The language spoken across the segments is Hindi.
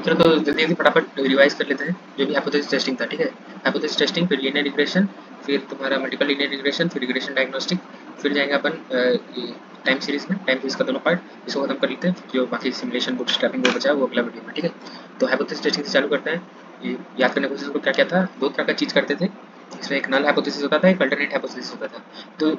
चलो तो जल्दी जल्दी फटाफट रिवाइज कर लेते हैं जो भी हाइपोथेसिस टेस्टिंग था, ठीक है। हाइपोथेसिस टेस्टिंग, फिर लीनियर रिग्रेशन, फिर तुम्हारा मल्टीपल लीनियर रिग्रेशन, फिर रिग्रेशन डायग्नोस्टिक, फिर जाएंगे अपन टाइम सीरीज में, टाइम सीरीज का दोनों पार्ट इसको खत्म कर लेते हैं, जो बाकी सिमुलेशन बूटस्ट्रैपिंग वो बचा है वो अगला वीडियो में, ठीक है। तो हाइपोथेसिस टेस्टिंग से चालू करते हैं। ये याद करने की कोशिश करो क्या क्या था। दो तरह का चीज़ करते थे, इसमें एक नल हाइपोथेसिस होता था, एक अल्टरनेट हाइपोथेसिस होता था। तो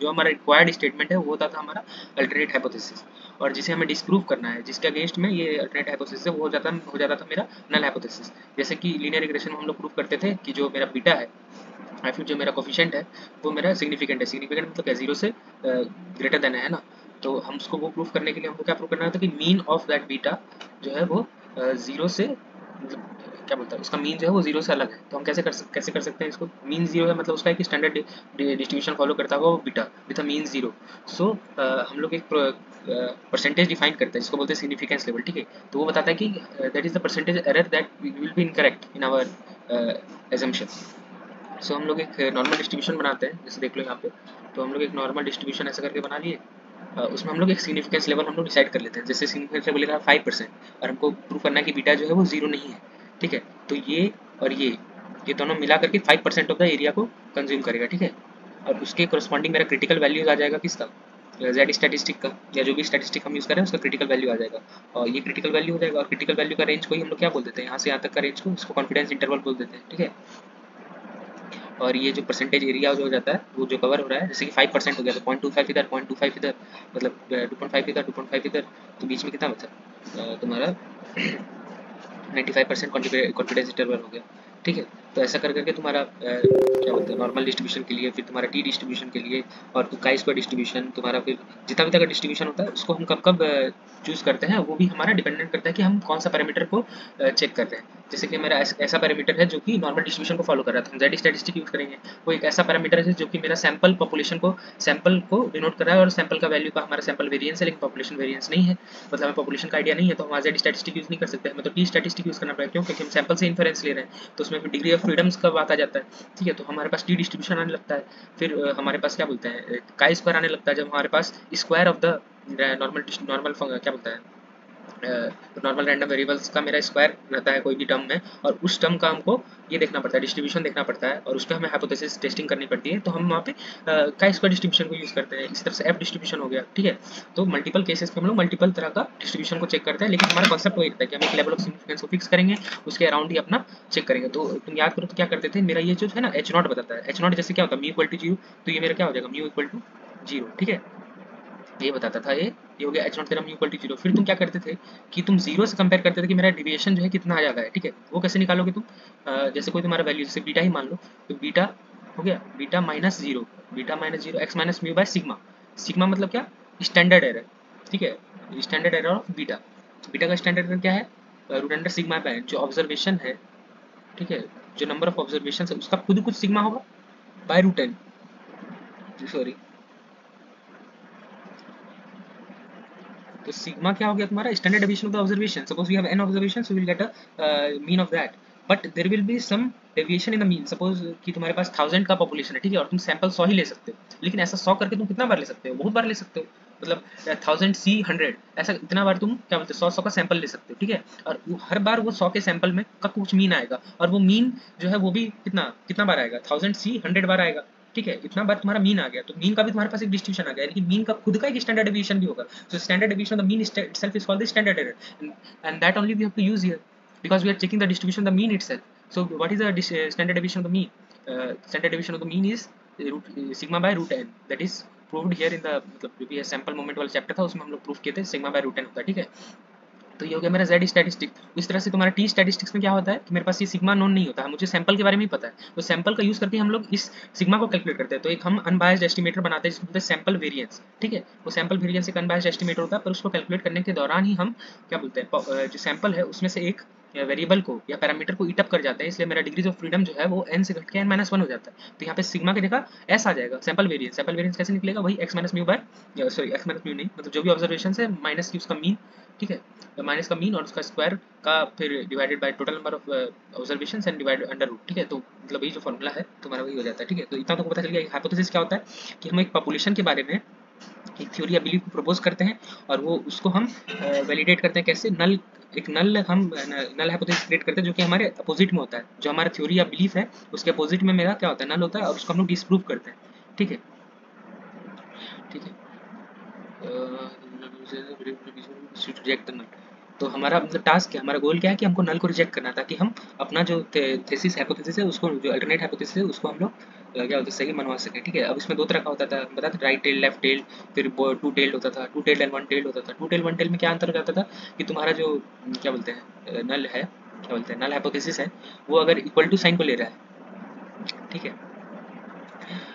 जो हमारा रिक्वायर्ड स्टेटमेंट है वो होता था हमारा अल्टरनेट हाइपोथेसिस, और जिसे हमें डिस्प्रूव करना है, जिसके अगेंस्ट में ये अल्टरनेट हाइपोथेसिस है, वो हो जाता था मेरा नल हाइपोथेसिस। जैसे कि लीनियर रिग्रेशन में हम लोग प्रूव करते थे कि जो मेरा बीटा है या फिर जो मेरा कोफिशिएंट है वो मेरा सिग्निफिकेंट है। सिग्निफिकेंट मतलब क्या, जीरो से ग्रेटर देन है ना। तो हम उसको वो प्रूव करने के लिए हमको क्या प्रूव करना होता है कि मीन ऑफ दैट बीटा जो है वो जीरो से मतलब क्या बोलता है, उसका मीन जो है वो जीरो से अलग है। तो हम कैसे कर सकते हैं इसको। मीन जीरो है मतलब उसका एक स्टैंडर्ड डिस्ट्रीब्यूशन फॉलो करता होगा वो beta with a mean zero. So हम लोग एक परसेंटेज डिफाइन करते हैं जिसको बोलते हैं सिग्निफिकेंस लेवल, ठीक है। तो वो बताता है कि that is the percentage error that will be incorrect in our assumption. So हम लोग एक नॉर्मल डिस्ट्रीब्यूशन बनाते हैं, जैसे देख लो यहाँ पे। तो हम लोग एक नॉर्मल डिस्ट्रीब्यूशन ऐसा करके बना लिए। उसमें हम लोग एक सिग्निफिकेंस लेवल हम लोग डिसाइड कर लेते हैं। जैसे सिग्निफिकेंस लेवल लिखा 5% और हमको प्रूव करना है कि बीटा जो है वो जीरो नहीं है, ठीक है। तो ये और ये दोनों मिला करके 5% ऑफ द एरिया को कंज्यूम करेगा, ठीक है। और उसके कोरस्पॉन्डिंग मेरा क्रिटिकल वैल्यूज आ जाएगा किसका, जेड स्टैटिस्टिक का, या जो भी स्टैटिस्टिक हम यूज़ करें उसका क्रिटिकल वैल्यू आ जाएगा। और ये क्रिटिकल वैल्यू हो जाएगा, और क्रिटिकल वैल्यू का रेंज को ही हम लोग क्या बोल देते हैं, यहाँ से यहाँ तक का रेंज को इसको कॉन्फिडेंस इंटरवल बोल देते हैं, ठीक है। और ये जो परसेंटेज एरिया जो हो जाता है वो जो कवर हो रहा है, जैसे कि 5% हो गया तो 0.25 इधर, 0.25 इधर, मतलब 2.5 इधर, 2.5 इधर, तो बीच में कितना बचा तुम्हारा 95% कॉन्फिडेंस इंटरवल हो गया, ठीक है। तो ऐसा कर करके तुम्हारा क्या बोलते हैं नॉर्मल डिस्ट्रीब्यूशन के लिए, फिर तुम्हारा टी डिस्ट्रीब्यूशन के लिए, और काई स्क्वायर डिस्ट्रीब्यूशन तुम्हारा, फिर जितना भी तक डिस्ट्रीब्यूशन होता है उसको हम कब कब चूज़ करते हैं, वो भी हमारा डिपेंडेंट करता है कि हम कौन सा पैरामीटर को चेक कर रहे हैं। जैसे कि मेरा ऐसा पैरामीटर है जो कि नॉर्मल डिस्ट्रीब्यूशन को फॉलो कर रहा था, हम जेड स्टैटिस्टिक यूज़ करेंगे। वो एक ऐसा पैरामीटर है जो कि मेरा सैंपल पॉपुलेशन को डिनोट कर रहा है, और सैंपल का वैल्यू का हमारा सैंपल वेरिएंस है लेकिन पॉपुलेशन वेरिएंस नहीं है, मतलब हमें पॉपुलेशन का आइडिया नहीं है, तो हम जेड स्टैटिस्टिक यूज़ नहीं कर सकते, हमें तो टी स्टैटिस्टिक यूज़ करना पड़ेगा। क्यों? क्योंकि हम सैंपल से इन्फरेंस ले रहे हैं, तो उसमें डिग्री ऑफ फ्रीडम्स का बात आ जाता है, ठीक है। तो हमारे पास टी डिस्ट्रीब्यूशन आने लगता है, फिर हमारे पास क्या बोलते हैं काई स्क्वायर आने लगता है, जब हमारे पास स्क्वायर ऑफ द नॉर्मल क्या बोलता है नॉर्मल रैंडम वेरिएबल्स का मेरा स्क्वायर रहता है कोई भी टर्म में, और उस टर्म का हमको ये देखना पड़ता है, डिस्ट्रीब्यूशन देखना पड़ता है, और उस पर हमें हाइपोथेसिस टेस्टिंग करनी पड़ती है। तो हम वहाँ पे काई स्क्वायर डिस्ट्रीब्यूशन को यूज़ करते हैं। इस तरह से एफ डिस्ट्रीब्यूशन हो गया, ठीक है। तो मल्टीपल केसेस पे हम लोग मल्टीपल तरह का डिस्ट्रीब्यूशन को चेक करते हैं, लेकिन हमारा कॉन्सेप्ट वही रहता है कि हम एक लेवल ऑफ सिग्निफिकेंस को फिक्स करेंगे, उसके अराउंड ही अपना चेक करेंगे। तो तुम याद करो तो क्या करते थे, मेरा ये जो है ना एच नॉट बताता है, एच नॉट जैसे क्या होता है म्यू इक्वल टू जीरो, तो ये मेरा क्या हो जाएगा म्यू इक्वल टू जीरो, ठीक है। ये बताता था ये हो गया एच नॉट तेरा म्यू इक्वल टू जीरो। फिर तुम क्या करते थे कि तुम जीरो से कंपेयर करते थे कि मेरा डिविएशन जो है कितना ज़्यादा है, ठीक है। वो कैसे निकालोगे तुम, जैसे कोई तुम्हारा वैल्यू जैसे बीटा ही मान लो, तो बीटा हो गया beta minus zero x minus mu by sigma. Sigma मतलब क्या, स्टैंडर्ड एरर, ठीक है, standard error of beta. Beta का स्टैंडर्ड एरर क्या है, रूट अंडर सिग्मा बाय जो ऑब्जर्वेशन है, ठीक है, जो नंबर ऑफ ऑब्जर्वेशन है उसका खुद कुछ सिग्मा होगा बाय रूट एन, सॉरी। तो सिग्मा क्या हो गया तुम्हारा standard deviation of the observation. Suppose we have n observations, we will get a mean of that, but there will be some deviation in the mean. Suppose कि तुम्हारे पास 1000 का पॉपुलेशन है, ठीक है, और तुम सैंपल 100 ही ले सकते हो, लेकिन ऐसा 100 करके तुम कितना बार ले सकते हो, बहुत बार ले सकते हो, मतलब 1000 C 100 ऐसा इतना बार तुम क्या बोलते हो 100 का सैंपल ले सकते हो, ठीक है। और हर बार वो 100 के सैंपल में का कुछ मीन आएगा, और वो मीन जो है वो भी कितना कितना बार आएगा, 1000 C 100 बार आएगा, ठीक है। इतना बार तुम्हारा मीन आ गया, तो मीन का भी तुम्हारे पास एक डिस्ट्रीब्यूशन आ गया, लेकिन मीन का खुद का एक स्टैंडर्ड डेविएशन भी होगा। So standard deviation of the mean itself is called the standard error, and that only we have to use here because we are checking the distribution of the mean itself. So what is the standard deviation of the mean? Standard deviation of the mean is sigma by root n. That is proved here in the मतलब जो भी sample moment वाला चैप्टर था उसमें हम लोग प्रूव किए थे सिग्मा बाय रूट एन होता है, ठीक है। तो ये हो गया मेरा जेड स्टैटिस्टिक। इस तरह से तुम्हारा टी स्टैटिस्टिक्स में क्या होता है कि मेरे पास ये सिग्मा नोन नहीं होता है, मुझे सैंपल के बारे में ही पता है, तो सैंपल का यूज़ करके हम लोग इस सिग्मा को कैलकुलेट करते हैं। तो एक हम अनबायस्ड एस्टिमेटर बनाते हैं जिसको बोलते हैं सैंपल वेरिएंस, ठीक है। वो सैंपल वेरिएंस एक अनबायस्ड एस्टिमेटर होता है, पर उसको कैलकुलेट करने के दौरान ही हम क्या बोलते हैं जो सैंपल है उसमें से एक वेरिएबल को या पैरामीटर को ईट अप कर जाते हैं, इसलिए मेरा डिग्रीज ऑफ फ्रीडम जो है वो n से घट के n-1 हो जाता है। तो यहाँ पे सिग्मा की जगह s आ जाएगा, सैंपल वेरिएंस कैसे निकलेगा, वही x minus mu by sorry x minus mu नहीं, मतलब जो भी ऑब्जर्वेशन है माइनस की उसका मीन, ठीक है, माइनस का मीन और उसका स्क्वायर का फिर divided by total number of observations and divide under root, ठीक है। तो मतलब यही जो फॉर्मूला है तुम्हारा वही हो जाता है, ठीक है। तो इतना तो पता चल गया हाइपोथेसिस क्या होता है कि हम एक पॉपुलेशन के बारे में एक थ्योरी या बिलीफ को प्रपोज करते हैं और वो उसको हम वैलिडेट करते हैं कैसे, नल एक नल हम नल हाइपोथेसिस क्रिएट करते हैं जो कि हमारे अपोजिट में होता है, जो हमारा थ्योरी या बिलीफ है उसके अपोजिट में मेरा क्या होता है, नल होता है, और उसको हम लोग डिस्प्रूव करते हैं। ठीक है, ठीक है। रिजेक्ट नल, तो हमारा मतलब टास्क क्या, हमारा गोल क्या है कि हमको नल को रिजेक्ट करना है, ताकि हम अपना जो थेसिस हाइपोथेसिस है उसको, जो अल्टरनेट हाइपोथेसिस है उसको हम लोग क्या बोलते हैं सही मनवा सके। ठीक है, अब इसमें दो तरह का होता था, बता था राइट टेल लेफ्ट टेल, फिर टू टेल्ड होता था, to tailed and one tailed होता था। टू टेल्ड वन टेल्ड में क्या अंतर हो जाता था कि तुम्हारा जो क्या बोलते हैं नल है, क्या बोलते हैं नल हाइपोथेसिस है, वो अगर इक्वल टू साइन को ले रहा है, ठीक है,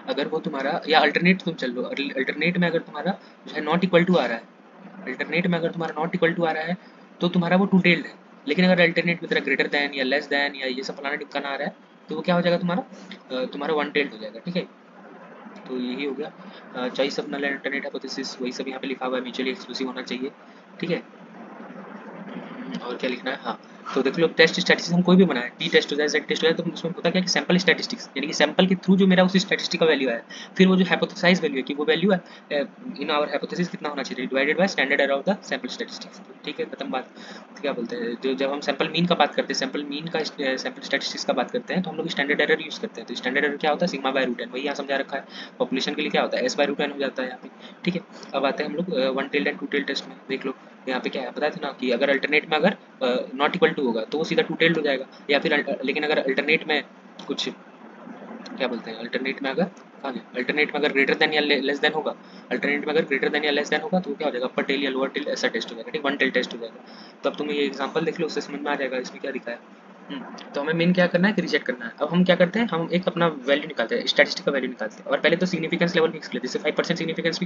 अगर वो तुम्हारा, या अल्टरनेट तुम चल लो, अल्टरनेट में अगर तुम्हारा जो है नॉट इक्वल टू आ रहा है, अल्टरनेट में अगर तुम्हारा नॉट इक्वल टू आ रहा है तो तुम्हारा वो टू टेल्ड है। लेकिन अगर अल्टरनेट में तेरा ग्रेटर दैन या लेस दैन या ये सब फलाना टिपकाना आ रहा है तो वो क्या हो जाएगा, तुम्हारा तुम्हारा वन टेल्ड हो जाएगा। ठीक है, तो यही हो गया choice of null alternate hypothesis, वही सब यहाँ पे लिखा हुआ है, म्यूचुअली एक्सक्लूसिव होना चाहिए। ठीक है, और क्या लिखना है, हाँ, तो देख लो टेस्ट स्टैटिस्टिक्स हम कोई भी बनाए, टी टेस्ट हो जाए जेड टेस्ट हो जाए, तो उसमें होता क्या कि सैंपल स्टैटिस्टिक्स, यानी कि सैंपल के थ्रू जो मेरा उस स्टैटिस्टिक का वैल्यू है, फिर वो जो हाइपोथेसाइज वैल्यू है कि वो वैल्यू है इन आवर हाइपोथेसिस कितना होना चाहिए, divided by standard error of the sample statistics. ठीक है, खत्म बात। तो क्या बोलते हैं, जो जब हम सैंपल मीन का बात करते हैं, सैंपल मीन का सैंपल स्टैटिस्टिक्स का बात करते हैं, तो हम लोग स्टैंडर्ड एरर यूज करते हैं। तो स्टैंडर्ड एरर क्या होता है, सिग्मा बाय रूट एन, वही यहाँ समझा रखा है। पॉपुलेशन के लिए क्या होता है, एस बाय रूट एन हो जाता है यहाँ पे। ठीक है, अब आते हैं हम लोग one tailed and two tailed test में। देख लो यहाँ पे क्या है, पता था ना कि अगर अल्टरनेट में अगर नॉट इक्वल टू होगा तो वो सीधा टू टेल्ड हो जाएगा, या फिर लेकिन अगर अल्टरनेट में कुछ क्या बोलते हैं, अल्टरनेट में अगर अल्टरनेट में अगर ग्रेटर देन या लेस देन होगा, अल्टरनेट में अगर ग्रेटर देन या लेस देन होगा तो वो क्या हो जाएगा, अपर टेल या लोअर टेल ऐसा टेस्ट हो जाएगा। ठीक, वन टेल टेस्ट हो जाएगा। तो अब तुम्हें ये एग्जांपल देख लो, उससे समझ में आ जाएगा इसमें क्या दिखा है। तो हमें मेन क्या करना है कि रिजेक्ट करना है। अब हम क्या करते हैं, हम एक अपना वैल्यू निकालते हैं, स्टैटिस्टिक का वैल्यू निकालते हैं, और पहले तो सिग्निफिकेंस लेवल फिक्स कर लेते हैं, जैसे 5% सिग्निफिकेंस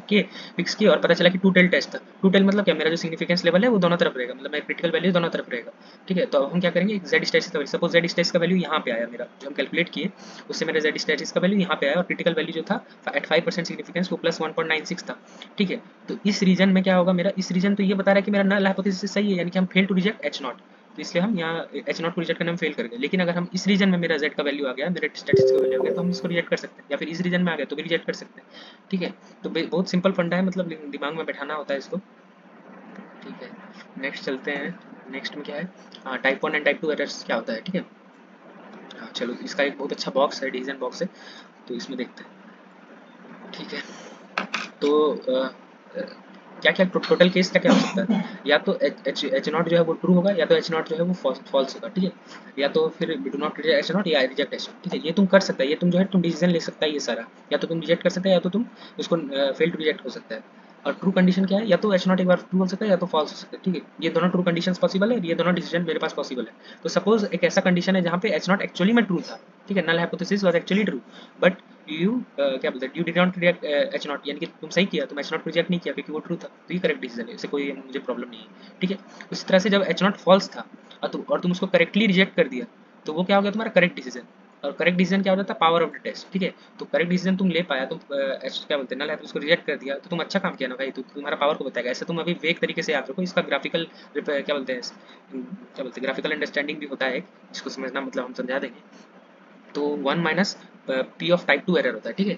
फिक्स किए और पता चला कि टू टेल टेस्ट था। टू टेल मतलब क्या, मेरा जो सिग्निफिकेंस लेवल है वो दोनों तरफ रहेगा, मतलब मेरा क्रिटिकल वैल्यू दोनों तरफ रहेगा। ठीक है, तो अब हम क्या करेंगे, जेड स्टैटिस्टिक का वैल्यू, सपोज जेड स्टैटिस्टिक का वैल्यू यहाँ पे आया मेरा, जो हम कैलकुलेट किए उससे मेरा जेड स्टैटिस्टिक का वैल्यू यहाँ पे आया, और क्रिटिकल वैल्यू जो था एट 5% सिग्निफिकेंस वो प्लस 1.96 था। ठीक है, तो इस रीजन में क्या होगा, मेरा इस रीजन तो ये बता रहा है कि मेरा नल हाइपोथेसिस सही है, यानी कि हम fail to reject H nought, तो इसलिए हम यहाँ एच नॉट को रिजेक्ट करने में फेल कर गए। लेकिन अगर हम इस रीजन में मेरा जेड का वैल्यू आ गया, मेरे स्टैटिस्टिक का वैल्यू आ गया, तो हम इसको रिजेक्ट कर सकते हैं, या फिर इस रीजन में आ गया तो भी रिजेक्ट कर सकते हैं। ठीक है, तो बहुत सिंपल फंडा है, मतलब दिमाग में बैठाना होता है इसको। ठीक है, नेक्स्ट चलते हैं। नेक्स्ट में क्या है, हाँ, टाइप 1 एंड टाइप 2 एरर्स क्या होता है। ठीक है, हाँ चलो, इसका एक बहुत अच्छा बॉक्स है, डिसीजन बॉक्स है, तो इसमें देखते हैं। ठीक है, तो क्या क्या टोटल केस क्या क्या हो सकता है, या तो एच नॉट जो है वो ट्रू होगा, या तो एच नॉट जो है वो फॉल्स होगा। ठीक है, या तो फिर do not reject H not या रिजेक्ट एच नॉट। ठीक है, ये तुम कर सकता है, ये तुम जो है तुम डिसीजन ले सकता है ये सारा, या तो तुम रिजेक्ट कर सकते हैं, या तो तुम उसको फेल टू रिजेक्ट हो सकता है। और ट्रू कंडीशन क्या है, या तो एच नॉट एक बार ट्रू हो सकता है या तो फॉल्स हो सकता है। ठीक है, ये दोनों ट्रू कंडीशन पॉसिबल है, ये दोनों डिसीजन मेरे पास पॉसिबल है। तो सपोज एक ऐसा कंडीशन है जहाँ पे एच नॉट एक्चुअली में ट्रू था, ठीक है, null hypothesis was actually true, but you क्या बोलते हैं, you did not reject H nought, यानी कि तुम सही किया, तुम एच नॉट को रिजेक्ट नहीं किया क्योंकि वो ट्रू था, तो ये करेक्ट डिसीजन है, इससे कोई मुझे प्रॉब्लम नहीं है। ठीक है, उसी तरह से जब एच नॉट फॉल्स था और तुम उसको करेक्टली रिजेक्ट कर दिया, तो वो क्या हो गया, तुम्हारा करेक्ट डिसीजन। और करेक्ट डिसीजन क्या होता है, पावर ऑफ द टेस्ट। ठीक है, तो करेक्ट डिसीजन तुम ले पाया, तुम क्या बोलते हैं नल है तो उसको रिजेक्ट कर दिया, तो तुम अच्छा काम किया ना भाई, तो तुम्हारा पावर को बताएगा। ऐसे तुम अभी वेग तरीके से याद रखो, इसका ग्राफिकल क्या बोलते हैं, क्या बोलते हैं, ग्राफिकल अंडरस्टैंडिंग भी होता है एक, जिसको समझना मतलब हम समझा देंगे। तो 1 minus P of type 2 error होता है। ठीक है,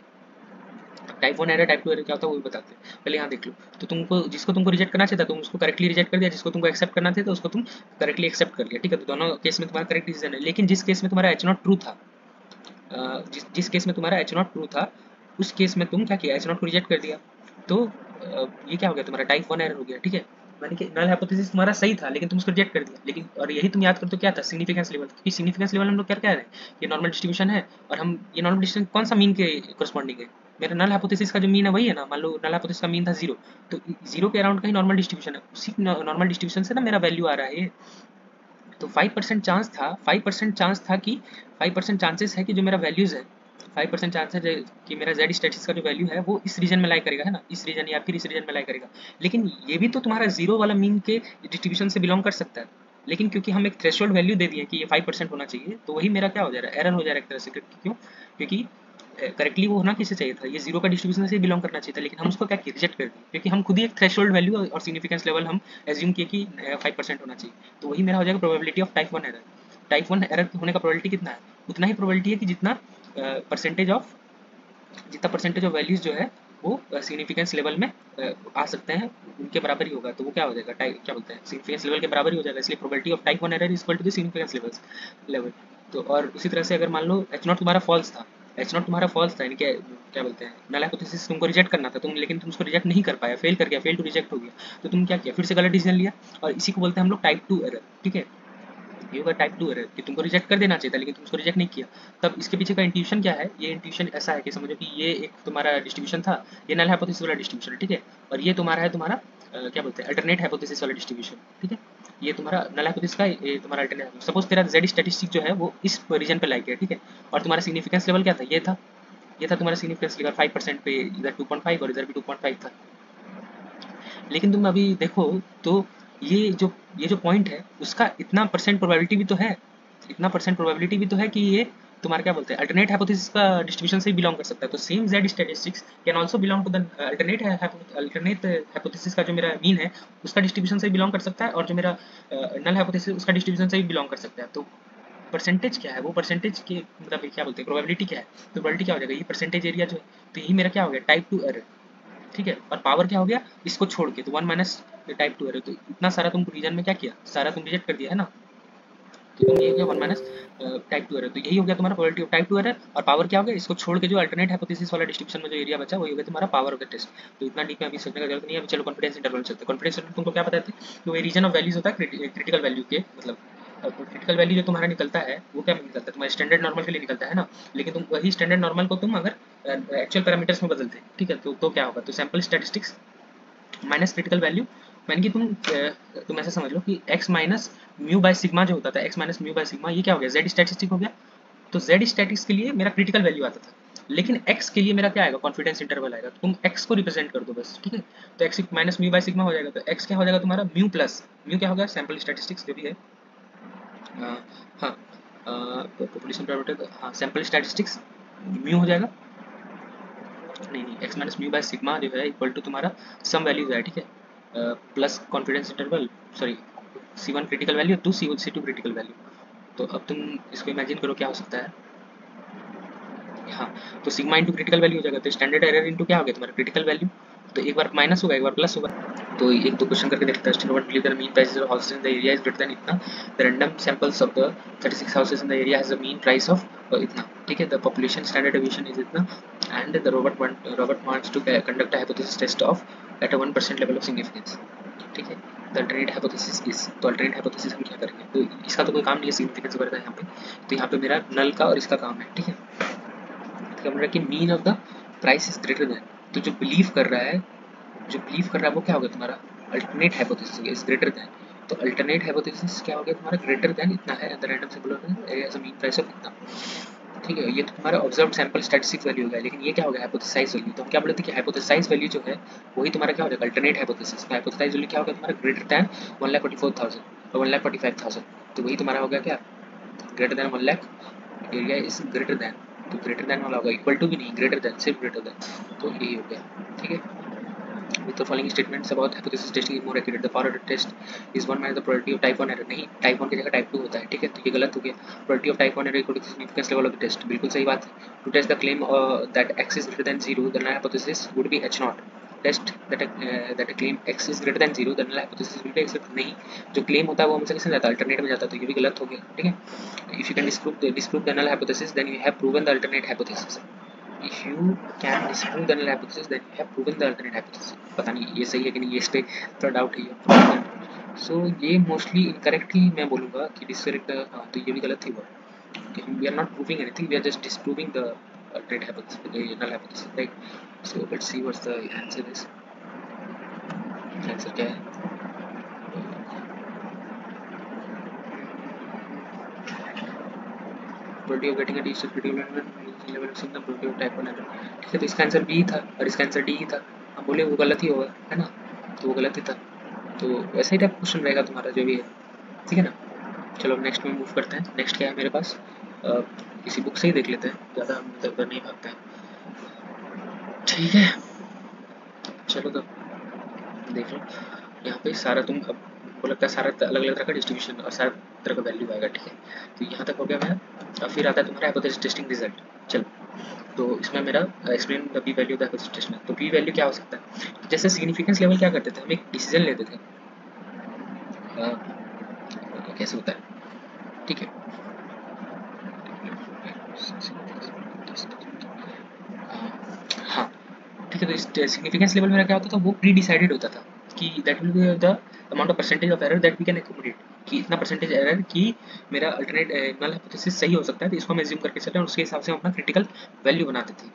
टाइप 1 एरर टाइप 2 एरर क्या होता है वो भी बताते हैं, पहले यहाँ देख लो। तो तुमको जिसको तुमको रिजेक्ट करना चाहिए था तुम उसको करेक्टली रिजेक्ट कर दिया, जिसको तुमको एक्सेप्ट करना था तो उसको तुम करेक्टली एक्सेप्ट कर लिया। ठीक है, तो दोनों केस में तुम्हारा करेक्ट डिसीजन है। लेकिन जिस केस में तुम्हारा एच नॉट ट्रू था, जिस केस में तुम्हारा एच नॉट ट्रू था, उस केस में तुम क्या किया, एच नॉट को रिजेक्ट कर दिया, तो ये क्या हो गया, तुम्हारा टाइप 1 एरर हो गया। ठीक है, यानी कि नल हाइपोथेसिस तुम्हारा सही था लेकिन तुम उसको रिजेक्ट कर दिया। लेकिन और यही तुम याद करते हो क्या था, सिग्निफिकेंस लेवल, क्योंकि सिग्निफिकेंस लेवल हम लोग क्या कह रहे हैं, ये नॉर्मल डिस्ट्रीब्यूशन है, और हम ये नॉर्मल डिस्ट्रीब्यूशन कौन सा मीन के कोरस्पॉन्डिंग है, मेरा नल हाइपोथेसिस का जो मीन है वही है ना, मान लो नल हाइपोथेसिस का मीन था 0, तो 0 के अराउंड का ही नॉर्मल डिस्ट्रीब्यूशन है, उसी नॉर्मल डिस्ट्रीब्यूशन से ना मेरा वैल्यू आ रहा है। तो 5% चांस था, 5% चांस था कि 5% चांसेस है कि जो मेरा वैल्यूज है, 5% चांस है कि मेरा जेड स्टैटिस का जो वैल्यू है वो इस रीजन में लाई करेगा, है ना, इस रीजन या फिर इस रीजन में लाई करेगा। लेकिन ये भी तो तुम्हारा 0 वाला मीन के डिस्ट्रीब्यूशन से बिलोंग कर सकता है। लेकिन क्योंकि हम एक थ्रेशोल्ड वैल्यू दे दिए कि ये 5% होना चाहिए, तो वही मेरा क्या हो जा रहा है, एरर हो जा रहा है एक तरह से। क्यों, क्योंकि करेक्टली वो होना किसे चाहिए था, ये 0 का डिस्ट्रीब्यूशन से बिलोंग करना चाहिए था, लेकिन हम उसको क्या किया, रिजेक्ट कर दिए, क्योंकि हम खुद ही एक थ्रेशोल्ड वैल्यू और सिग्निफिकेंस लेवल हम एज्यूम किए कि 5% होना चाहिए। तो वही मेरा हो जाएगा probability of type 1 error. Type 1 error होने का प्रोबेबिलिटी कितना है, उतना ही प्रोबेबिलिटी है कि जितना परसेंटेज ऑफ वैल्यूज जो है वो सिग्निफिकेंस लेवल में आ सकते हैं, उनके बराबर ही होगा, तो वो क्या हो जाएगा, क्या बोलते हैं, सिग्निफिकेंस लेवल के बराबर ही हो जाएगा, इसलिए probability of type 1 error is equal to the significance level. तो और उसी तरह से अगर मान लो H0 तुम्हारा फॉल्स था, H0 तुम्हारा फॉल्स था, यानी क्या बोलते हैं, नल हाइपोथेसिस तुमको रिजेक्ट करना था, लेकिन तुम उसको रिजेक्ट नहीं कर पाया, फेल कर गया, फेल टू रिजेक्ट हो गया, तो तुम क्या किया, फिर से गलत डिसीजन लिया, और इसी को बोलते हैं हम लोग टाइप 2 एरर। ठीक है, ये होगा टाइप 2 एरर कि तुमको रिजेक्ट कर देना चाहिए था लेकिन तुम उसको रिजेक्ट नहीं किया। तब इसके पीछे का इंट्यूशन क्या है, ये इंट्यूशन ऐसा है कि समझो कि ये एक तुम्हारा डिस्ट्रीब्यूशन था, ये नल हाइपोथेसिस वाला डिस्ट्रीब्यूशन है, ठीक है, और ये तुम्हारा है तुम्हारा क्या बोलते हैं, अल्टरनेट हाइपोथेसिस वाला डिस्ट्रीब्यूशन। ठीक है, ये तुम्हारा नल हाइपोथेसिस का, ये तुम्हारा अल्टरनेट। सपोज तेरा जेड स्टैटिस्टिक जो है वो इस रीजन पे लाई गया, ठीक है, और तुम्हारा सिग्निफिकेंस लेवल क्या था, ये था तुम्हारा सिग्निफिकेंस लेवल 5% पे, इधर 2.5 और इधर भी 2.5 था। लेकिन तुम अभी देखो तो ये जो पॉइंट है उसका इतना परसेंट प्रोबेबिलिटी भी तो है, इतना परसेंट प्रोबेबिलिटी भी तो है कि ये तुम्हारा क्या बोलते हैं, अल्टरनेट हाइपोथेसिस का डिस्ट्रीब्यूशन से ही बिलोंग कर सकता है। तो same Z statistics can also belong to the alternate hypothesis का जो मेरा मीन है उसका डिस्ट्रीब्यूशन से भी बिलोंग कर सकता है, और जो मेरा नल हाइपोथेसिस उसका डिस्ट्रीब्यूशन से भी बिलोंग कर सकता है। तो परसेंटेज क्या है, वो परसेंटेज के मतलब क्या बोलते हैं, प्रोबेबिलिटी क्या है, तो प्रोबेबिलिटी क्या हो जाएगा, ये परसेंटेज एरिया जो है, तो यही मेरा क्या हो गया, टाइप 2 एरर। ठीक है, और पावर क्या हो गया इसको छोड़ के, तो 1 माइनस टाइप 2 एरर, तो इतना सारा तुम रीजन में क्या किया, सारा तुम रिजेक्ट कर दिया है ना, तो तुम ये हो गया 1 माइनस टाइप 2 एरर, तो यही हो गया तुम्हारा प्रोबेबिलिटी ऑफ टाइप 2 एरर, और पावर क्या हो गया, इसको छोड़ के जो अल्टरनेट हाइपोथेसिस वाला डिस्ट्रीब्यूशन में जो एरिया बचा वही हो गया तुम्हारा पावर ऑफ द टेस्ट। तो इतना डीप में अभी सोचने का जरूरत नहीं है, अभी चलो कॉन्फिडेंस इंटरवल चलते हैं। कॉन्फिडेंस इंटरवल तुमको क्या बताते हैं, तो ये रीजन ऑफ वैल्यूज होता है क्रिटिकल वैल्यू के, मतलब क्रिटिकल वैल्यू जो तुम्हारा निकलता है वो क्या निकलता है, तुम्हारा स्टैंडर्ड नॉर्मल के लिए निकलता है ना, लेकिन तुम वही स्टैंडर्ड नॉर्मल को तुम अगर एक्चुअल पैरामीटर्स में बदलते, ठीक है, तो क्या होगा, तो sample statistics minus critical value, यानी कि तुम ऐसा समझ लो कि x minus mu by sigma जो होता था, x minus mu by sigma, ये क्या हो गया, z स्टैटिस्टिक हो गया। तो z स्टैटिक्स के लिए मेरा क्रिटिकल वैल्यू आता था, लेकिन x के लिए मेरा क्या आएगा, कॉन्फिडेंस इंटरवल आएगा, तो तुम x को रिप्रेजेंट कर दो बस। ठीक है, तो x minus mu by sigma हो जाएगा, तो x क्या हो जाएगा तुम्हारा म्यू प्लस म्यू क्या हो गया, सैंपल स्टैटिस्टिक्स जो भी है, हाँ पॉपुलेशन प्रोबेबिलिटी, हाँ सैंपल स्टैटिस्टिक्स म्यू हो जाएगा, नहीं x minus mu by sigma जो है इक्वल टू तुम्हारा सम वैल्यूज है, ठीक है, plus confidence interval, sorry C1 critical value to C2 critical value. तो अब तुम इसको इमेजिन करो क्या हो सकता है, हाँ, तो सिग्मा इंटू क्रिटिकल वैल्यू हो जाएगा, तो स्टैंडर्ड एरर इंटू क्या हो गया तुम्हारा क्रिटिकल वैल्यू, तो एक बार माइनस होगा एक बार प्लस होगा। तो एक दो क्वेश्चन करके देखते हैं। Standard believe the mean price of houses in the area is greater than इतना, the random samples of the 36 houses in the area has the mean price of इतना, ठीक है, the population standard deviation is इतना, and the Robert wants to conduct a hypothesis test of at a 1% level of significance. ठीक है, द अल्टरनेट हाइपोथेसिस इज, तो अल्टरनेट हाइपोथेसिस हम क्या करेंगे, तो इसका तो कोई काम नहीं है सिग्निफिकेंस वगैरह का यहाँ पे, तो यहाँ पे मेरा नल का और इसका काम है। ठीक है, क्या बोल रहा है कि mean of the price is greater then, तो जो बिलीव कर रहा है, वो क्या होगा तुम्हारा alternate hypothesis is greater then, तो अल्टरनेट हाइपोथेसिस क्या हो गया तुम्हारा ग्रेटर देन इतना है, the random sample of area has a mean price of इतना। ठीक है, ये तो तुम्हारा ऑब्जर्व्ड सैंपल स्टैटिस्टिक वैल्यू हो गया, लेकिन ये क्या हो गया हाइपोथेसाइज वैल्यू। तो हम क्या बोले थे कि हाइपोथेसाइज वैल्यू जो है वही तुम्हारा क्या हो जाएगा अल्टरनेट हाइपोथेसिस, तो हाइपोथेसाइज वैल्यू क्या होगा तुम्हारा ग्रेटर देन 1,44,000 और 1,45,000, तो वही तुम्हारा हो गया क्या, greater than 1 lakh, area is greater then, तो ग्रेटर देन वाला होगा, इक्वल टू भी नहीं, ग्रेटर देन, सिर्फ ग्रेटर देन, तो यही हो गया। ठीक है, with the following statements about hypothesis testing is more accurate, the power of the test is 1 minus the probability of type 1 error, नहीं type 1 की जगह type 2 होता है। ठीक है, तो ये गलत हो गया, probability of type 1 error equal to the significance level of the test, बिल्कुल सही बात है। to test the claim that x is greater than 0, the null hypothesis would be h0, test that a claim x is greater than 0, the null hypothesis will be x, नहीं, जो claim होता है वो हमसे किसमें जाता है, अल्टरनेट में जाता है, तो ये भी गलत हो गया। ठीक है, if you can disprove the null hypothesis then you have proven the alternate hypothesis, if you can disprove the null hypothesis then you have proven the alternate hypothesis। पता नहीं ये सही है कि नहीं, ये इस पे थोड़ा डाउट है। सो ये मोस्टली इनकरेक्ट ही मैं बोलूँगा कि डिसकरेक्ट, हाँ तो ये भी गलत ही हुआ कि हम we are not proving anything, we are just disproving the alternate hypothesis, the null hypothesis, right? So let's see what's the answer is। Answer क्या है, probability of getting a D critical level of symptom, probability of type 1 error। ठीक है, तो इसका आंसर बी था और इसका आंसर डी ही था, हम बोले वो गलत ही होगा, है ना, तो वो गलत ही था, तो वैसा ही टाइप क्वेश्चन रहेगा तुम्हारा जो भी है। ठीक है ना, चलो अब नेक्स्ट में मूव करते हैं। नेक्स्ट क्या है मेरे पास, किसी बुक से ही देख लेते हैं, ज़्यादा हम इधर उधर नहीं भागते हैं। ठीक है, चलो तो देख लो यहाँ पे सारा तुम अब को लगता है सारा अलग अलग तरह का डिस्ट्रीब्यूशन और सारा तरह का वैल्यू आएगा। ठीक है, तो यहाँ तक हो गया मेरा, और फिर आता है तुम्हारा हाइपोथेसिस टेस्टिंग रिजल्ट। चलो तो इसमें मेरा explain the P value of the hypothesis test. तो पी वैल्यू क्या हो सकता है, तो जैसे सिग्निफिकेंस लेवल क्या करते थे, हम एक डिसीजन लेते थे कैसे होता है, ठीक है। हाँ ठीक है, तो इस सिग्निफिकेंस लेवल मेरा क्या होता था, वो प्री डिसाइडेड होता था कि that will be the amount of percentage of error that we can accommodate, कि इतना परसेंटेज एरर कि मेरा अल्टरनेट नल हाइपोथेसिस सही हो सकता है, तो इसको हम एज्यूम करके चलते हैं और उसके हिसाब से हम अपना क्रिटिकल वैल्यू बनाते थे,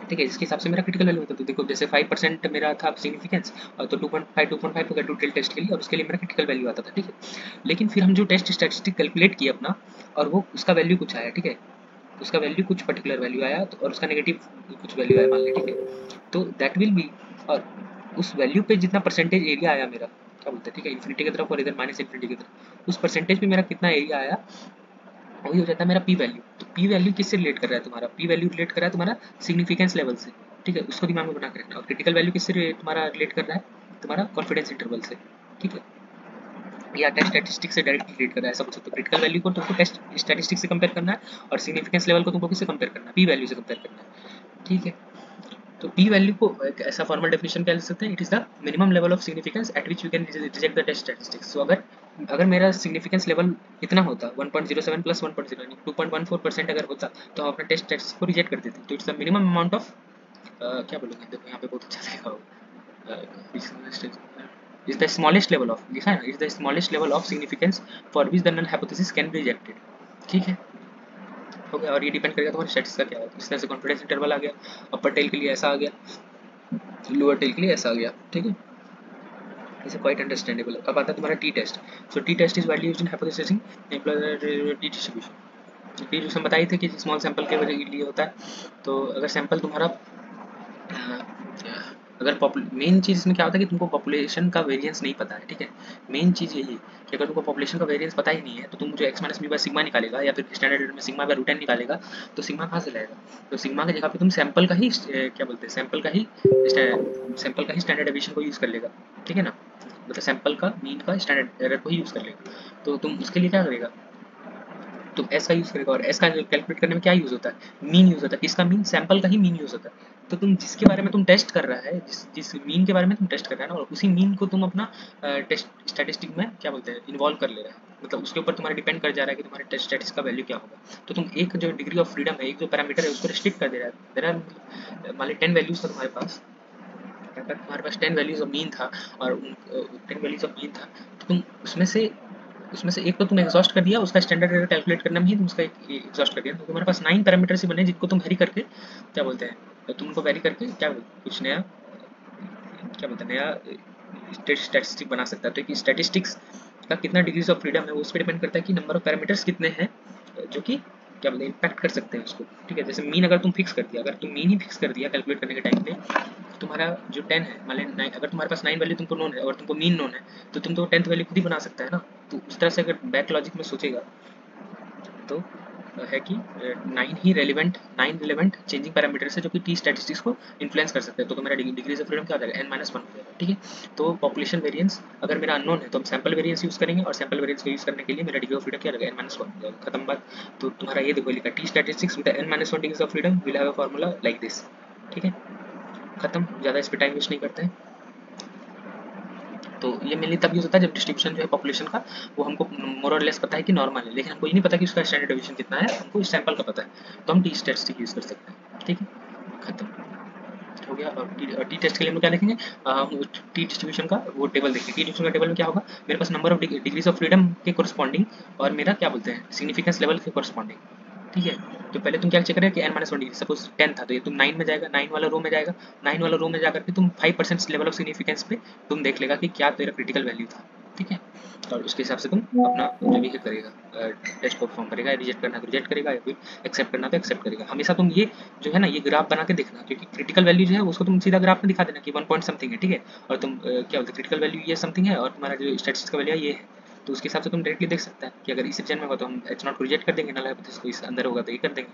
ठीक है। इसके हिसाब से मेरा क्रिटिकल वैल्यू होता था। देखो जैसे 5% मेरा था सिग्निफिकेंस, और तो 2.5 हो गया टोटल टेस्ट के लिए, और उसके लिए मेरा क्रिटिकल वैल्यू आता था, ठीक है। लेकिन फिर हम जो टेस्ट स्टैटिस्टिक कैलकुलेट किए अपना, और वो उसका वैल्यू कुछ आया, ठीक है, उसका वैल्यू कुछ पर्टिकुलर वैल्यू आया, तो और उसका नेगेटिव कुछ वैल्यू आया मान ली, ठीक है। तो दैट विल बी, और उस वैल्यू पे जितना परसेंटेज एरिया आया मेरा, क्या बोलते हैं, ठीक है, इन्फिनिटी की तरफ और इधर माइनस इन्फिनिटी की तरफ, उस परसेंटेज पे मेरा कितना एरिया आया, वही हो जाता है मेरा पी वैल्यू। तो पी वैल्यू किससे रिलेट कर रहा है तुम्हारा, पी वैल्यू रिलेट कर रहा है तुम्हारा सिग्निफिकेंस लेवल से, ठीक है, उसको दिमाग में बना के रखना। और क्रिटिकल वैल्यू किससे तुम्हारा रिलेट कर रहा है, तुम्हारा कॉन्फिडेंस इंटरवल से, ठीक है, या टेस्ट स्टैटिस्टिक्स से डायरेक्ट रिलेट कर रहा है, ऐसा बोल सकते हो। क्रिटिकल वैल्यू को तुमको टेस्ट स्टैटिस्टिक्स से कंपेयर करना है, और सिग्निफिकेंस लेवल को तुमको किससे कंपेयर करना है, पी वैल्यू से कंपेयर करना है, ठीक है। तो पी वैल्यू को एक ऐसा फॉर्मल डेफिनेशन क्या लिख सकते हैं, it is the minimum level of significance at which we can reject the test statistics. So अगर अगर मेरा सिग्निफिकेंस लेवल इतना होता 1.07 प्लस 1.0 यानी 2.14% अगर होता, तो हम अपना टेस्ट स्टैटिस्टिक्स को रिजेक्ट कर देते। तो it's the minimum amount of क्या बोलूँगा, देखो यहाँ पे बहुत अच्छा लिखा होगा, is the smallest level of, लिखा है ना, is the smallest level of significance for which the null hypothesis can be rejected, ठीक है, हो गया। और ये डिपेंड करेगा तुम्हारे स्टैटिस्टिक्स का क्या है। इस तरह से कॉन्फिडेंस इंटरवल आ गया, अपर टेल के लिए ऐसा आ गया, लोअर टेल के लिए ऐसा आ गया, ठीक है, इसे क्वाइट अंडरस्टैंडेबल। अब आता है तुम्हारा T test. So T test is widely used in hypothesising T distribution. T distribution बताई थे कि स्मॉल सैंपल के लिए होता है। तो अगर सैंपल तुम्हारा अगर मेन चीज़ इसमें क्या होता है कि तुमको पॉपुलेशन का वेरिएंस नहीं पता है, ठीक है। मेन चीज़ यही है कि अगर तुमको पॉपुलेशन का वेरिएंस पता ही नहीं है, तो तुम जो X minus B by sigma निकालेगा, या फिर स्टैंडर्ड में सिग्मा बाय रूट एन निकालेगा, तो सिग्मा कहाँ से लाएगा। तो सिग्मा की जगह पे तुम सैंपल का ही क्या बोलते हैं, सैंपल का ही स्टैंडर्ड डेविएशन को यूज़ कर लेगा, ठीक है ना, मतलब सैंपल का मीन का स्टैंडर्ड एरर को ही यूज़ कर लेगा। तो तुम उसके लिए क्या करेगा, तुम एस का यूज़ करेगा। और एस का कैलकुलेट करने में क्या यूज़ होता है, मीन यूज़ होता है। किसका मीन, सैंपल का ही मीन यूज़ होता है। तो तुम जिसके बारे में तुम टेस्ट कर रहा है, जिस मीन के बारे में तुम टेस्ट कर रहा है ना, और उसी मीन को तुम अपना टेस्ट स्टैटिस्टिक में क्या बोलते हैं, इन्वॉल्व कर ले रहा है, मतलब उसके ऊपर तुम्हारा डिपेंड कर जा रहा है कि तुम्हारे टेस्ट स्टैटिस्टिक का वैल्यू क्या होगा। तो तुम एक जो डिग्री ऑफ फ्रीडम है, एक जो पैरामीटर है, उसको रिस्ट्रिक्ट कर दे रहा है। देयर आर मान ली 10 वैल्यूज था तुम्हारे पास, अगर तुम्हारे पास 10 वैल्यूज ऑफ मीन था, और उन 10 वैल्यूज ऑफ मीन था, तो तुम उसमें से एक तो तुम एग्जॉस्ट कर दिया, उसका स्टैंडर्ड एरर कैलकुलेट करने में ही तुम उसका एग्जॉस्ट कर दिया। तो तुम्हारे पास 9 पैरामीटर्स ही बने, जिनको तुम वेरी करके क्या बोलते हैं, तो तुमको वेरी करके क्या कुछ नया क्या बोलते हैं, नया स्टैटिस्टिक बना सकता है। तो एक स्टैटिस्टिक्स का कितना डिग्रीज ऑफ फ्रीडम है, वो उस पर डिपेंड करता है कि नंबर ऑफ पैरामीटर्स कितने हैं जो कि क्या बोलते हैं, इम्पैक्ट कर सकते हैं उसको, ठीक है। जैसे मीन अगर तुम फिक्स कर दिया, अगर तुम मीन ही फिक्स कर दिया कैलकुलेट करने के टाइम पे, तो तुम्हारा जो 10 है, मान लें 9, अगर तुम्हारे पास 9 वैल्यू तुमको नोन है और तुमको मीन नोन है, तो तुम तो 10th वैल्यू खुद ही बना सकता है ना। तो उस तरह से अगर बैक लॉजिक में सोचेगा, तो है कि 9 रिलेवेंट चेंजिंग पैरामीटर है जो कि टी स्टैटिस्टिक्स को इन्फ्लुएंस कर सकते हैं। तो मेरा डिग्रीज ऑफ फ्रीडम क्या हो जाएगा, n-1 हो जाएगा, ठीक है। तो पॉपुलेशन वेरिएंस अगर मेरा अननोन है, तो हम सैंपल वेरिएंस यूज करेंगे, और सैंपल वेरिएंस को यूज करने के लिए मेरा डिग्री ऑफ फ्रीडम क्या रहेगा, n-1 हो जाएगा, खत्म बात। तो तुम्हारा ये देखो लिखा, T statistics with n-1 degrees of freedom will have a formula like this, ठीक है, खत्म। ज़्यादा इस पर टाइम वेस्ट नहीं करते हैं। तो ये मेनली तब यूज होता है जब डिस्ट्रीब्यूशन जो है पॉपुलेशन का, वो हमको मोर और लेस पता है कि नॉर्मल है, लेकिन हमको ये नहीं पता कि उसका स्टैंडर्ड डेविएशन कितना है, हमको इस सैंपल का पता है, तो हम टी स्टैटिस्टिक यूज कर सकते हैं, ठीक है, खत्म हो गया। और टी टेस्ट के लिए हम क्या देखेंगे, टी डिस्ट्रीब्यूशन का वो टेबल देखेंगे। टी डिस्ट्रीब्यूशन का टेबल में क्या होगा, मेरे पास number of degrees of freedom के कोरस्पॉन्डिंग, और मेरा क्या बोलते हैं, सिग्निफिकेंस लेवल के कोरस्पॉन्डिंग, ठीक है। तो पहले तुम क्या चेक करेगा कि n-1 डिग्री, सपोज 10 था, तो ये तुम 9 में जाएगा, 9 वाला रो में जाएगा, 9 वाला रो में जाकर के तुम 5% लेवल ऑफ सिग्निफिकेंस पे तुम देख लेगा कि क्या तेरा क्रिटिकल वैल्यू था, ठीक है। और उसके हिसाब से तुम अपना जो भी करेगा, टेस्ट को परफॉर्म करेगा, रिजेक्ट करना तो रिजेक्ट करेगा, या फिर एक्सेप्ट करना तो एक्सेप्ट करेगा। हमेशा तुम ये जो है ना, ये ग्राफ बना के देखना, क्योंकि क्रिटिकल वैल्यू जो है उसको तुम सीधा ग्राफ में दिखा देना कि 1 पॉइंट समथिंग है, ठीक है, और तुम क्या बोलते हैं, क्रिटिकल वैल्यू ये समथिंग है, और तुम्हारा जो स्टैटिस्टिक्स का वैल्यू है ये है। तो उसके हिसाब से तुम डायरेक्टली देख सकता है कि अगर इस रीजन में होगा तो हम H0 को रिजेक्ट कर देंगे, नल हाइपोथेसिस को इस अंदर होगा तो ये कर देंगे,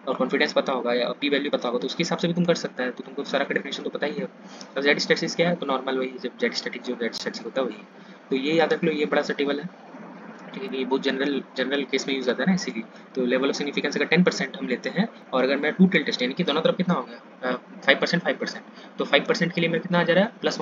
और कॉन्फिडेंस पता होगा या पी वैल्यू पता होगा, तो उसके हिसाब से भी तुम कर सकता है। तो तुमको सारा का डेफिनेशन तो पता ही है। अब जेड स्टैटिस्टिक्स क्या है, तो नॉर्मल वही, जब जेड स्टैटिक जो जेड स्टैटिक होता है वही। तो ये याद रख लो, ये बड़ा सा टेबल है, ठीक है, ये बहुत जनरल केस में यूज आता है ना, इसीलिए। तो लेवल ऑफ सिग्निफिकेंस अगर 10% हम लेते हैं, और अगर मेरा टू टेल टेस्ट यानी कि दोनों तरफ कितना हो गया 5%, 5%, तो 5% के लिए मेरा कितना आ जा रहा है, प्लस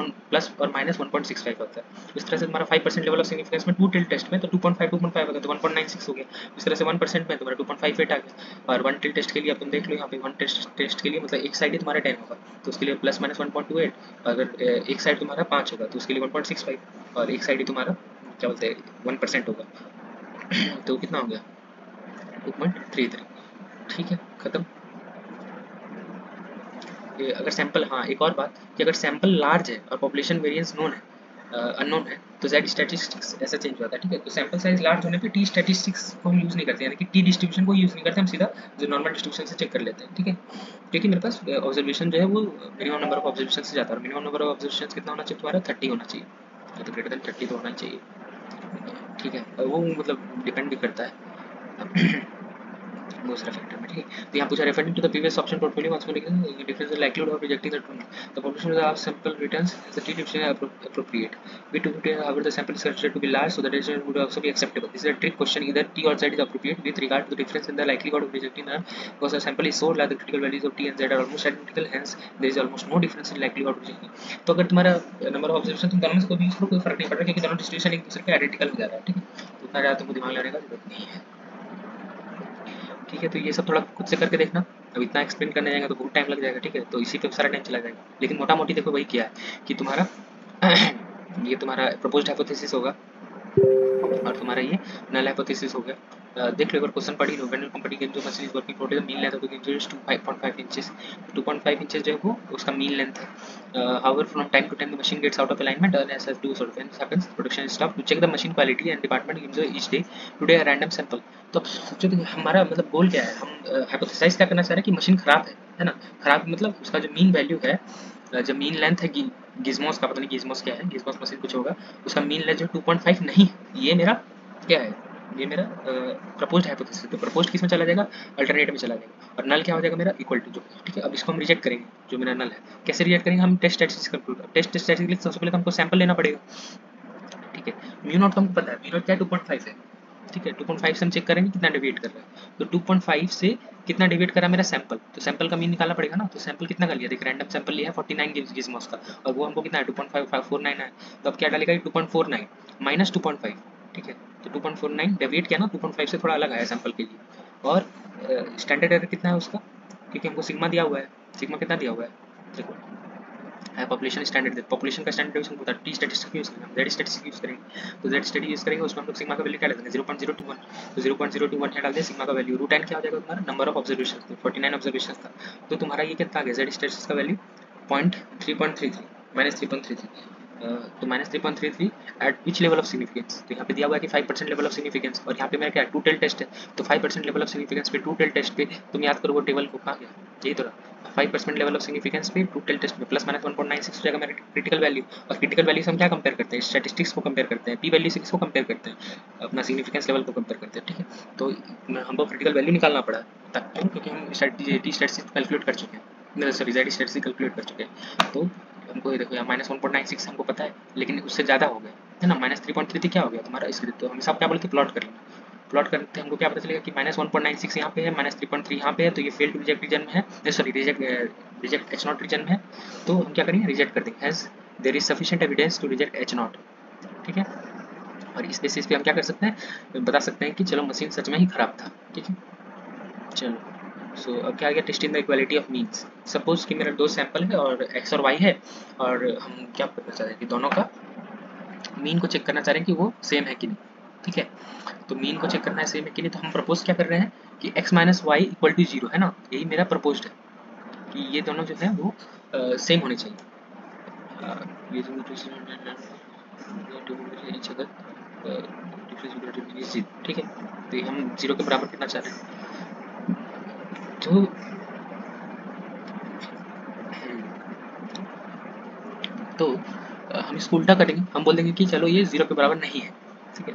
और माइनस 1.65 होता है। इस तरह से तुम्हारा 5% लेवल ऑफ सिग्निफिकेंस में टू टेल टेस्ट में तो 2.5 होगा, तो 1.96 हो गया। इस तरह से 1% में तुम्हारा 2.58 आ गया। और वन टेल टेस्ट के लिए आप तुम देख लो यहाँ पे, वन टेस्ट के लिए मतलब एक साइड ही तुम्हारा 10 होगा, तो उसके लिए प्लस माइनस 1.28। अगर एक साइड तुम्हारा 5 होगा तो उसके लिए 1.65, और एक साइड ही तुम्हारा क्या बोलते हैं 1% होगा, तो कितना हो गया 2.33। ठीक है, खत्म। ये अगर सैंपल, हाँ एक और बात कि अगर सैंपल लार्ज है और पॉपुलेशन वेरिएंस नोन है, अननोन है, तो जेड स्टैटिस्टिक्स ऐसा चेंज होता है। ठीक है, तो सैंपल साइज लार्ज होने पे टी स्टैटिस्टिक्स को हम यूज़ नहीं करते, यानी कि टी डिस्ट्रीब्यूशन को यूज़ नहीं करते, हम सीधा जो नॉर्मल डिस्ट्रीब्यूशन से चेक कर लेते हैं। ठीक है, क्योंकि मेरे पास ऑब्जर्वेशन जो है वो मिनिमम नंबर ऑफ ऑब्जर्वेशन से जाता है, और मिनिमम नंबर ऑफ ऑब्जर्वेशन कितना होना चाहिए तुम्हारा, 30 होना चाहिए, तो ग्रेटर देन 30 तो होना चाहिए। ठीक है, वो मतलब डिपेंड भी करता है most effective, ठीक है। तो यहाँ पूछा referring to the previous option portfolio once more again, the difference in likelihood of rejecting the the population of the sample returns the t distribution is appropriate. We took however the sample is considered to be large, so the decision would also be acceptable. This is a trick question, either t or z is appropriate with regard to the difference in the likelihood of rejecting the, because the sample is so large the critical values of t and z are almost identical, hence there is almost no difference in likelihood of rejecting. तो अगर तुम्हारा नंबर ऑफ ऑब्जर्वेशन तुम दोनों में से कोई भी यूज करो कोई फर्क नहीं पड़ रहा, क्योंकि दोनों डिस्ट्रीब्यूशन एक दूसरे के आइडेंटिकल हो जा रहा है। ठीक है, तो उतना ज़्यादा तुमको दिमाग लगाने का जरूरत नहीं है। ठीक है, तो ये सब थोड़ा खुद से करके देखना, अब इतना एक्सप्लेन करने जाएगा तो बहुत टाइम लग जाएगा। ठीक है, तो इसी पे सारा टाइम चला जाएगा, लेकिन मोटा मोटी देखो वही क्या है कि तुम्हारा ये तुम्हारा प्रपोज्ड हाइपोथेसिस होगा, और तुम्हारा ये नल हाइपोथेसिस हो गया। देख लो एक बार क्वेश्चन पढ़ ही लो, वेन कंपनी जो machine is working total mean length of the inch 5.5 inches, 2.5 inches जो है वो उसका मीन लेंथ है। However from time to time the machine gets out of alignment and as do sort when happens production is stop to check the machine quality and department gives each day today a random sample. तो अब सोचो कि हमारा मतलब गोल क्या है, हम हाइपोथेसाइज क्या करना चाह रहे हैं कि मशीन खराब है ना, खराब मतलब उसका जो मीन वैल्यू है, जो मीन लेंथ है गिज्मोस का, पता नहीं गिज्मोस क्या है, गिज्मोस मशीन कुछ होगा, उसका मीन लेंथ जो 2.5 नहीं है, ये मेरा क्या है, ये मेरा प्रपोज्ड हाइपोथेसिस। तो प्रपोज्ड किस में चला जाएगा, अल्टरनेट में चला जाएगा, और नल क्या हो जाएगा मेरा इक्वल टू जो। ठीक है, अब इसको हम रिजेक्ट करेंगे, जो मेरा नल है कैसे रिजेक्ट करेंगे, हम test statistics compute, test statistics के लिए सबसे पहले हमको सैंपल लेना पड़ेगा। ठीक है, म्यू नॉट का हमको पता है, म्यू नॉट क्या है 2.5 है। ठीक है, 2.5 से हम चेक करेंगे कितना डेविएट कर रहा है, तो 2.5 से कितना डेविएट करा मेरा सैंपल, तो सैंपल का मीन निकालना पड़ेगा ना, तो सैंपल कितना कर लिया, देख रैंडम सैंपल लिया है 49 गिज्मोस का, और वो हमको कितना है 2.549 है, तो अब क्या डालेगा 2.49 माइनस 2.5। ठीक है, तो 2.49 डेविएट किया ना 2.5 से थोड़ा अलग आया सैंपल के लिए, और स्टैंडर्ड एरर कितना है उसका, क्योंकि हमको सिग्मा दिया हुआ है, सिग्मा कितना दिया हुआ है देखो, पॉपुलेशन स्टैंडर्ड, पॉपुलेशन का स्टैंडर्ड डेविएशन होता है, टी स्टैटिस्टिक यूज करेंगे, हम जेड स्टैटिस्टिक यूज करेंगे, तो जेड स्टडी यूज करेंगे, उसमें हम लोग सिग्मा का वैल्यू क्या डालेंगे 0.021, तो 0.021 है डाल दिया, सिग्मा का वैल्यू रूट एन क्या हो जाएगा तुम्हारा नंबर ऑफ ऑब्जर्वेशन 49 ऑब्जर्वेशन था, तो तुम्हारा ये कितना आ गया जेड स्टैटिस्टिक का वैल्यू 3.33 माइनस 3.33, तो minus 3.33 eight which level of significance, तो यहाँ पे दिया हुआ है कि 5% लेवल ऑफ सिग्निफिकेंस, और यहाँ पे मेरा क्या है टू टेल टेस्ट है, तो 5% लेवल ऑफ सिग्निफिकेंस पे टू टेल टेस्ट पे तुम याद करो वो टेबल को कहाँ गया, यही तो रहा 5% लेवल ऑफ सिग्निफिकेंस पे टू टेल टेस्ट में प्लस माइनस 1.96 हो जाएगा मेरा क्रिटिकल वैल्यू, और क्रिटिकल वैल्यू से हम क्या कंपेयर करते हैं, स्टैटिस्टिक्स को कंपेयर करते हैं, पी वैल्यू से किसको कंपेयर करते हैं, अपना सिग्निफिकेंस लेवल को कंपेयर करते हैं। ठीक है, तो हमको क्रिटिकल वैल्यू निकालना पड़ा, क्यों, क्योंकि हम स्टैटिस्टिक्स कैलकुलेट कर चुके हैं, सॉरी जेड स्टैटिस्टिक्स कैलकुलेट कर चुके हैं, तो हमको ये देखो यहाँ माइनस 1.96 हमको पता है, लेकिन उससे ज़्यादा हो गया है ना, माइनस 3.33 क्या हो गया तुम्हारा इसके, तो हम सब क्या बोलते प्लॉट कर लेना, प्लॉट करते हैं हमको क्या पता चलेगा कि माइनस 1.96 यहाँ पे है, माइनस 3.3 यहाँ पे है, तो ये फेल टू रिजेक्ट रीजन में है, sorry reject H nought region में है, तो हम क्या करेंगे रिजेक्ट कर देंगे, has there is sufficient evidence to reject H nought. ठीक है, और इस बेसिस पे हम क्या कर सकते हैं, बता सकते हैं कि चलो मशीन सच में ही खराब था। ठीक है, चलो सो अब क्या गया, testing the equality of means. Suppose कि मेरा दो सैंपल है और एक्स और वाई है, और हम क्या करना चाह रहे हैं कि दोनों का मीन को चेक करना चाह रहे हैं कि वो सेम है कि नहीं। ठीक है, तो मीन को चेक करना है सेम है कि नहीं, तो हम प्रपोज क्या कर रहे हैं कि x minus Y equal to 0 है ना, यही मेरा प्रपोज्ड है कि ये दोनों जो है वो सेम होने चाहिए। ये ठीक है, तो ये हम 0 के बराबर करना चाह रहे हैं, तो हम इसको उल्टा करेंगे, हम बोल देंगे कि चलो ये 0 के बराबर नहीं है। ठीक है,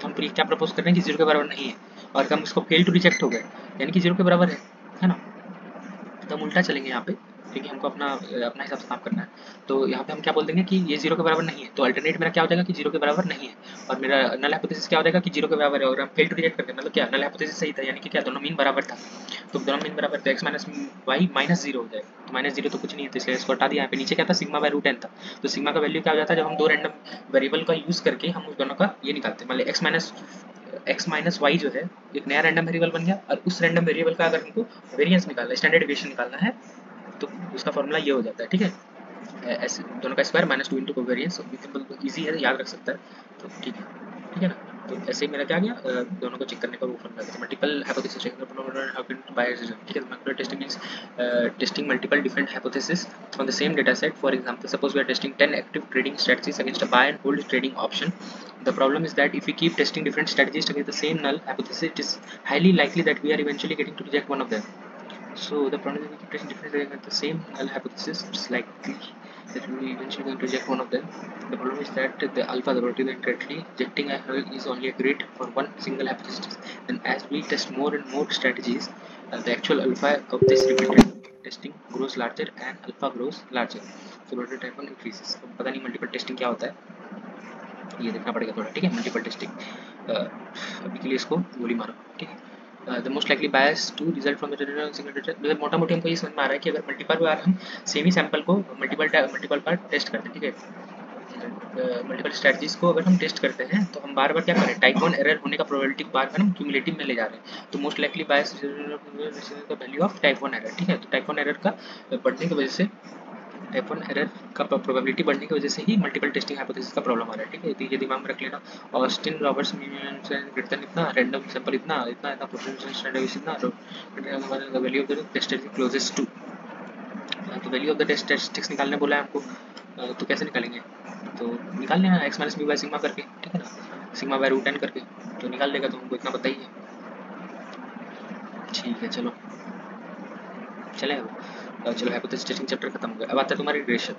तो हम क्या प्रपोज कर रहे हैं कि 0 के बराबर नहीं है, और हम इसको फेल टू रिजेक्ट हो गए, यानी कि 0 के बराबर है ना, तो हम उल्टा चलेंगे यहाँ पे, क्योंकि हमको अपना अपना हिसाब से काम करना है। तो यहाँ पे हम क्या बोल देंगे कि ये 0 के बराबर नहीं है, तो अल्टरनेट मेरा क्या हो जाएगा कि 0 के बराबर नहीं है, और मेरा नल हाइपोथेसिस क्या हो जाएगा कि 0 के बराबर है, और हम फेल टू रिजेक्ट करते हैं, मतलब क्या नल हाइपोथेसिस सही था, यानी कि क्या दोनों मीन बराबर था, तो दोनों मीन बराबर तो x माइनस वाई माइनस 0 हो जाएगा, तो माइनस 0 तो कुछ नहीं है, तो इसलिए इसको हटा दिया। यहाँ पे नीचे क्या था, सिग्मा बाय रूट n था, तो सिग्मा का वैल्यू क्या हो जाता है, जब हम दो रैंडम वेरिएबल का यूज करके हम उस दोनों का ये निकालते हैं, मान लो x माइनस वाई जो है एक नया रैंडम वेरिएबल बन गया, और उस रैंडम वेरिएबल का अगर हमको वेरिएंस निकालना है, स्टैंडर्ड डेविएशन निकालना है, तो उसका फॉर्मूला ये हो जाता है, ठीक है, ऐसे दोनों का square minus 2 into covariance, easy है, याद रख सकता है, तो ठीक है ना। तो ऐसे ही मेरा क्या गया, दोनों को चेक करने का वो फॉर्मूला है, मल्टीपल हाइपोथेसिस चेकिंग बाय, ठीक है, multiple testing means testing multiple different hypothesis on the same data set. For example, suppose we are testing 10 active trading strategies against a buy and hold trading option. The problem is that if we keep testing different strategies against the same null hypothesis, it is highly likely that we are eventually getting to reject one of them. So the problem is we keep testing different against the same null hypothesis, it's likely that we eventually going to reject one of them. The problem is that the alpha, the probability that correctly rejecting a null is only a grade for one single hypothesis. And as we test more and more strategies, the actual alpha of this repeated testing grows larger and alpha grows larger. So probability type 1 increases. तो पता नहीं मल्टीपल टेस्टिंग क्या होता है, ये देखना पड़ेगा थोड़ा, ठीक है। मल्टीपल टेस्टिंग अभी के लिए इसको गोली मारो, ठीक है। The most likely bias to result from the single data, मतलब मोटा मोटी हमको ये समझ में आ रहा है कि अगर मल्टीपल बार हम सेम ही सैंपल को मल्टीपल बार टेस्ट करते हैं, ठीक है, मल्टीपल स्ट्रेटजीज को अगर हम टेस्ट करते हैं, तो हम बार बार क्या करें, टाइप 1 एरर होने का प्रोबेबिलिटी बार बार हम क्यूमुलेटिव में ले जा रहे हैं, तो most likely bias the value of type 1 error, ठीक है। तो टाइप 1 एरर का बढ़ने की वजह से, टाइप 1 एरर का प्रोबेबिलिटी बढ़ने की वजह से ही मल्टीपल टेस्टिंग हाइपोथेसिस का प्रॉब्लम आ रहा है, ठीक है। तो ये दिमाग में रख लेना। ऑस्टिन रॉबर्ट्स गिरतन इतना, रैंडम सैंपल इतना इतना इतना पोटेंशियल स्टैंडर्ड इतना, the value of the test is closest to, तो value of the test statistics निकालने बोला है हमको, तो कैसे निकालेंगे, तो निकाल लेना x minus B by sigma करके, ठीक है ना, सिग्मा बाय रूट n करके, तो निकाल लेगा, तो हमको इतना पता ही है, ठीक है। चलो चलेगा, चलो हाइपोथेसिस टेस्टिंग चैप्टर खत्म हो गया। अब आता है तुम्हारी रिग्रेशन।